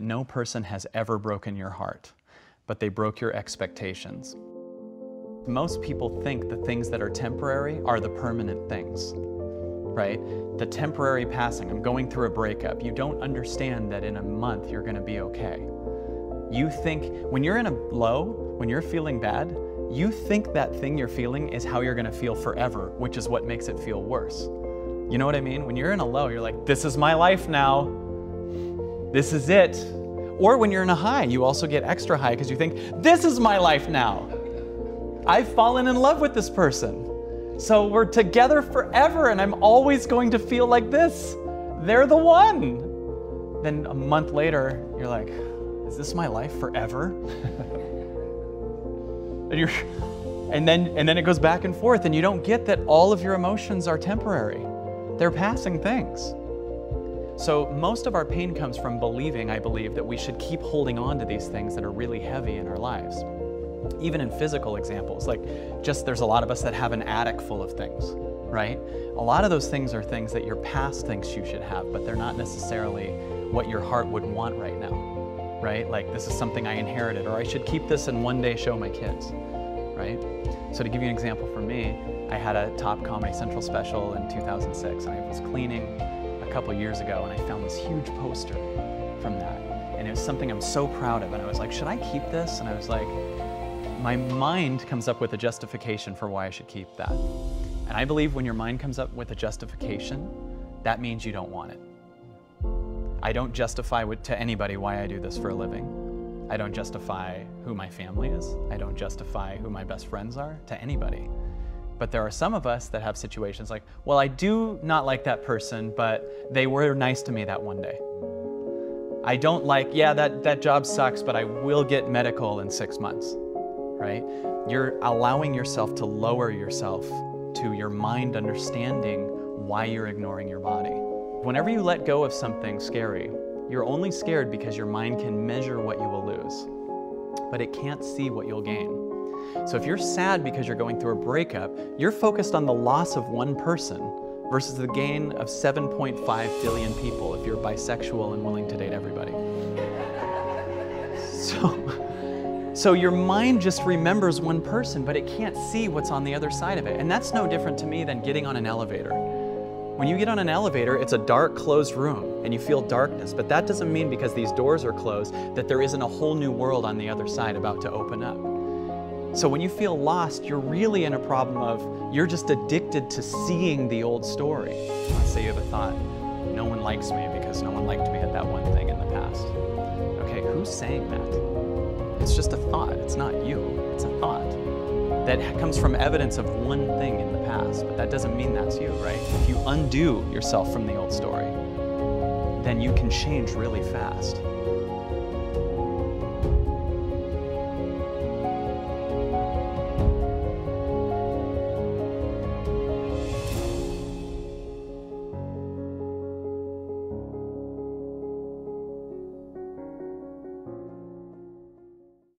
no person has ever broken your heart, but they broke your expectations. Most people think the things that are temporary are the permanent things, right? The temporary passing, I'm going through a breakup. You don't understand that in a month you're gonna be okay. You think, when you're in a low, when you're feeling bad, you think that thing you're feeling is how you're gonna feel forever, which is what makes it feel worse. You know what I mean? When you're in a low, you're like, this is my life now. This is it. Or when you're in a high, you also get extra high because you think, this is my life now. I've fallen in love with this person. So we're together forever and I'm always going to feel like this. They're the one. Then a month later, you're like, is this my life forever? and then it goes back and forth and you don't get that all of your emotions are temporary. They're passing things. So most of our pain comes from believing, I believe, that we should keep holding on to these things that are really heavy in our lives. Even in physical examples, like just there's a lot of us that have an attic full of things, right? A lot of those things are things that your past thinks you should have, but they're not necessarily what your heart would want right now, right? Like this is something I inherited, or I should keep this and one day show my kids, right? So to give you an example for me, I had a top Comedy Central special in 2006, and I was cleaning a couple years ago and I found this huge poster from that. And it was something I'm so proud of. And I was like, should I keep this? And I was like, my mind comes up with a justification for why I should keep that. And I believe when your mind comes up with a justification, that means you don't want it. I don't justify to anybody why I do this for a living. I don't justify who my family is. I don't justify who my best friends are to anybody. But there are some of us that have situations like, well, I do not like that person, but they were nice to me that one day. I don't like, yeah, that job sucks, but I will get medical in 6 months, right? You're allowing yourself to lower yourself to your mind understanding why you're ignoring your body. Whenever you let go of something scary, you're only scared because your mind can measure what you will lose, but it can't see what you'll gain. So if you're sad because you're going through a breakup, you're focused on the loss of one person versus the gain of 7.5 billion people if you're bisexual and willing to date everybody. So your mind just remembers one person, but it can't see what's on the other side of it. And that's no different to me than getting on an elevator. When you get on an elevator, it's a dark, closed room, and you feel darkness. But that doesn't mean because these doors are closed that there isn't a whole new world on the other side about to open up. So when you feel lost, you're really in a problem of, you're just addicted to seeing the old story. Let's say you have a thought, no one likes me because no one liked me at that one thing in the past. Okay, who's saying that? It's just a thought, it's not you, it's a thought. That comes from evidence of one thing in the past, but that doesn't mean that's you, right? If you undo yourself from the old story, then you can change really fast.